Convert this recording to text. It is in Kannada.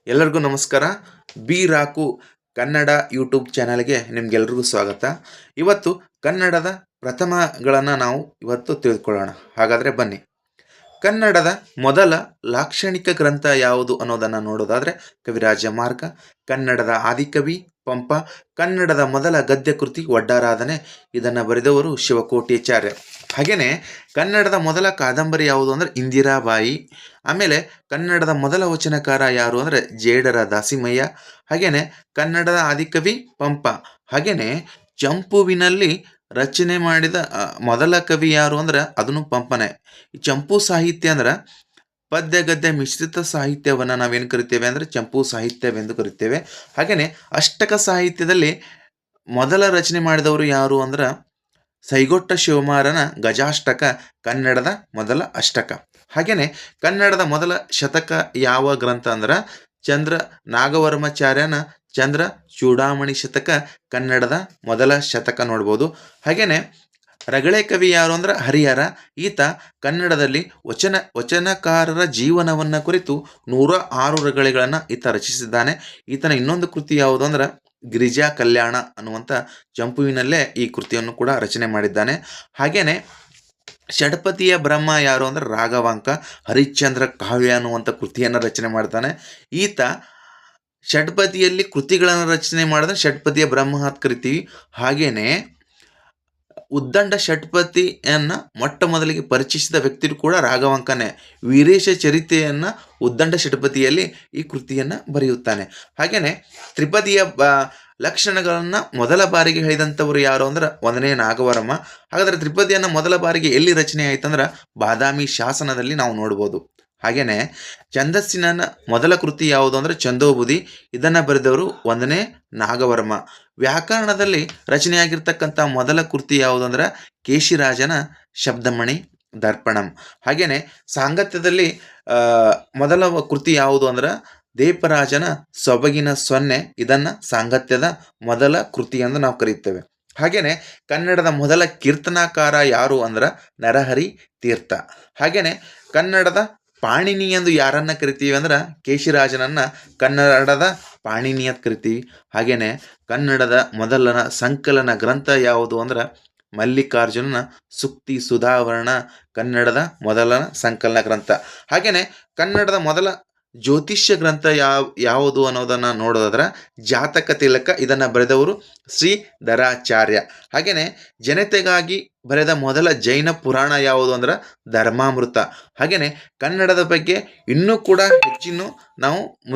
ಎಲ್ಲರಿಗೂ ನಮಸ್ಕಾರ. ಬಿ ರಾಕು ಕನ್ನಡ ಯೂಟ್ಯೂಬ್ ಚಾನಲ್ಗೆ ನಿಮ್ಗೆಲ್ರಿಗೂ ಸ್ವಾಗತ. ಇವತ್ತು ಕನ್ನಡದ ಪ್ರಥಮಗಳನ್ನು ನಾವು ಇವತ್ತು ತಿಳಿದುಕೊಳ್ಳೋಣ. ಹಾಗಾದರೆ ಬನ್ನಿ. ಕನ್ನಡದ ಮೊದಲ ಲಾಕ್ಷಣಿಕ ಗ್ರಂಥ ಯಾವುದು ಅನ್ನೋದನ್ನು ನೋಡೋದಾದರೆ ಕವಿರಾಜ ಮಾರ್ಗ, ಕನ್ನಡದ ಆದಿಕವಿ ಪಂಪ, ಕನ್ನಡದ ಮೊದಲ ಗದ್ಯ ಕೃತಿ ಒಡ್ಡಾರಾಧನೆ, ಇದನ್ನು ಬರೆದವರು ಶಿವಕೋಟ್ಯಾಚಾರ್ಯ. ಹಾಗೆಯೇ ಕನ್ನಡದ ಮೊದಲ ಕಾದಂಬರಿ ಯಾವುದು ಅಂದರೆ ಇಂದಿರಾಬಾಯಿ. ಆಮೇಲೆ ಕನ್ನಡದ ಮೊದಲ ವಚನಕಾರ ಯಾರು ಅಂದರೆ ಜೇಡರ ದಾಸಿಮಯ್ಯ. ಹಾಗೆಯೇ ಕನ್ನಡದ ಆದಿಕವಿ ಪಂಪ. ಹಾಗೆಯೇ ಚಂಪುವಿನಲ್ಲಿ ರಚನೆ ಮಾಡಿದ ಮೊದಲ ಕವಿ ಯಾರು ಅಂದ್ರೆ ಅದನ್ನು ಪಂಪನೆ. ಈ ಚಂಪು ಸಾಹಿತ್ಯ ಅಂದ್ರೆ ಪದ್ಯ ಗದ್ಯ ಮಿಶ್ರಿತ ಸಾಹಿತ್ಯವನ್ನು ನಾವೇನು ಕರಿತೇವೆ ಅಂದರೆ ಚಂಪು ಸಾಹಿತ್ಯವೆಂದು ಕರಿತೇವೆ. ಹಾಗೆಯೇ ಅಷ್ಟಕ ಸಾಹಿತ್ಯದಲ್ಲಿ ಮೊದಲ ರಚನೆ ಮಾಡಿದವರು ಯಾರು ಅಂದ್ರೆ ಸೈಗೊಟ್ಟ ಶಿವಮಾರನ ಗಜಾಷ್ಟಕ ಕನ್ನಡದ ಮೊದಲ ಅಷ್ಟಕ. ಹಾಗೆಯೇ ಕನ್ನಡದ ಮೊದಲ ಶತಕ ಯಾವ ಗ್ರಂಥ ಅಂದ್ರೆ ಚಂದ್ರ ನಾಗವರ್ಮಾಚಾರ್ಯನ ಚಂದ್ರ ಚೂಡಾಮಣಿ ಶತಕ ಕನ್ನಡದ ಮೊದಲ ಶತಕ ನೋಡ್ಬೋದು. ಹಾಗೆಯೇ ರಗಳೆ ಕವಿ ಯಾರು ಅಂದ್ರೆ ಹರಿಹರ. ಈತ ಕನ್ನಡದಲ್ಲಿ ವಚನಕಾರರ ಜೀವನವನ್ನು ಕುರಿತು 106 ರಗಳೆಗಳನ್ನು ಈತ ರಚಿಸಿದ್ದಾನೆ. ಈತನ ಇನ್ನೊಂದು ಕೃತಿ ಯಾವುದು ಅಂದ್ರೆ ಗಿರಿಜಾ ಕಲ್ಯಾಣ ಅನ್ನುವಂಥ ಚಂಪುವಿನಲ್ಲೇ ಈ ಕೃತಿಯನ್ನು ಕೂಡ ರಚನೆ ಮಾಡಿದ್ದಾನೆ. ಹಾಗೆಯೇ ಷಡ್ಪತಿಯ ಬ್ರಹ್ಮ ಯಾರು ಅಂದ್ರೆ ರಾಘವಾಂಕ. ಹರಿಶ್ಚಂದ್ರ ಕಾವ್ಯ ಅನ್ನುವಂಥ ಕೃತಿಯನ್ನು ರಚನೆ ಮಾಡ್ತಾನೆ. ಈತ ಷಡ್ಪದಿಯಲ್ಲಿ ಕೃತಿಗಳನ್ನು ರಚನೆ ಮಾಡಿದ್ರೆ ಷಡ್ಪದಿಯ ಬ್ರಹ್ಮ ಅಂತ ಕರಿತೀವಿ. ಹಾಗೆಯೇ ಉದ್ದಂಡ ಷಡ್ಪತಿಯನ್ನು ಮೊಟ್ಟ ಮೊದಲಿಗೆ ಪರಿಚಯಿಸಿದ ವ್ಯಕ್ತಿಯು ಕೂಡ ರಾಘವಾಂಕನೇ. ವೀರೇಶ ಚರಿತೆಯನ್ನು ಉದ್ದಂಡ ಷಡ್ಪತಿಯಲ್ಲಿ ಈ ಕೃತಿಯನ್ನು ಬರೆಯುತ್ತಾನೆ. ಹಾಗೆಯೇ ತ್ರಿಪದಿಯ ಲಕ್ಷಣಗಳನ್ನು ಮೊದಲ ಬಾರಿಗೆ ಹೇಳಿದಂಥವರು ಯಾರು ಅಂದ್ರೆ 1ನೇ ನಾಗವರ್ಮ. ಹಾಗಾದರೆ ತ್ರಿಪದಿಯನ್ನು ಮೊದಲ ಬಾರಿಗೆ ಎಲ್ಲಿ ರಚನೆ ಆಯ್ತಂದ್ರೆ ಬಾದಾಮಿ ಶಾಸನದಲ್ಲಿ ನಾವು ನೋಡ್ಬೋದು. ಹಾಗೆಯೇ ಛಂದಸ್ಸಿನ ಮೊದಲ ಕೃತಿ ಯಾವುದು ಅಂದರೆ ಛಂದೋಬುದಿ. ಇದನ್ನು ಬರೆದವರು 1ನೇ ನಾಗವರ್ಮ. ವ್ಯಾಕರಣದಲ್ಲಿ ರಚನೆಯಾಗಿರ್ತಕ್ಕಂಥ ಮೊದಲ ಕೃತಿ ಯಾವುದು ಅಂದ್ರೆ ಕೇಶಿರಾಜನ ಶಬ್ದಮಣಿ ದರ್ಪಣಂ. ಹಾಗೆಯೇ ಸಾಂಗತ್ಯದಲ್ಲಿ ಮೊದಲ ಕೃತಿ ಯಾವುದು ಅಂದ್ರೆ ದೇಪರಾಜನ ಸೊಬಗಿನ ಸೊನ್ನೆ. ಇದನ್ನು ಸಾಂಗತ್ಯದ ಮೊದಲ ಕೃತಿ ಎಂದು ನಾವು ಕರೀತೇವೆ. ಹಾಗೆಯೇ ಕನ್ನಡದ ಮೊದಲ ಕೀರ್ತನಾಕಾರ ಯಾರು ಅಂದ್ರೆ ನರಹರಿ ತೀರ್ಥ. ಹಾಗೆಯೇ ಕನ್ನಡದ ಪಾಣಿನಿ ಎಂದು ಯಾರನ್ನ ಕರಿತೀವಿ ಅಂದ್ರೆ ಕೇಶಿರಾಜನನ್ನು ಕನ್ನಡದ ಪಾಣಿನಿ ಅಂತ ಕರಿತೀವಿ. ಹಾಗೆಯೇ ಕನ್ನಡದ ಮೊದಲನ ಸಂಕಲನ ಗ್ರಂಥ ಯಾವುದು ಅಂದ್ರೆ ಮಲ್ಲಿಕಾರ್ಜುನನ ಸುಕ್ತಿ ಸುಧಾವರ್ಣ ಕನ್ನಡದ ಮೊದಲ ಸಂಕಲನ ಗ್ರಂಥ. ಹಾಗೆಯೇ ಕನ್ನಡದ ಮೊದಲ ಜ್ಯೋತಿಷ್ಯ ಗ್ರಂಥ ಯಾವುದು ಅನ್ನೋದನ್ನು ನೋಡೋದಾದ್ರೆ ಜಾತಕ ತಿಲಕ. ಇದನ್ನು ಬರೆದವರು ಶ್ರೀಧರಾಚಾರ್ಯ. ಹಾಗೆಯೇ ಜನತೆಗಾಗಿ ಬರೆದ ಮೊದಲ ಜೈನ ಪುರಾಣ ಯಾವುದು ಅಂದ್ರೆ ಧರ್ಮಾಮೃತ. ಹಾಗೆಯೇ ಕನ್ನಡದ ಬಗ್ಗೆ ಇನ್ನೂ ಕೂಡ ಹೆಚ್ಚಿನ ನಾವು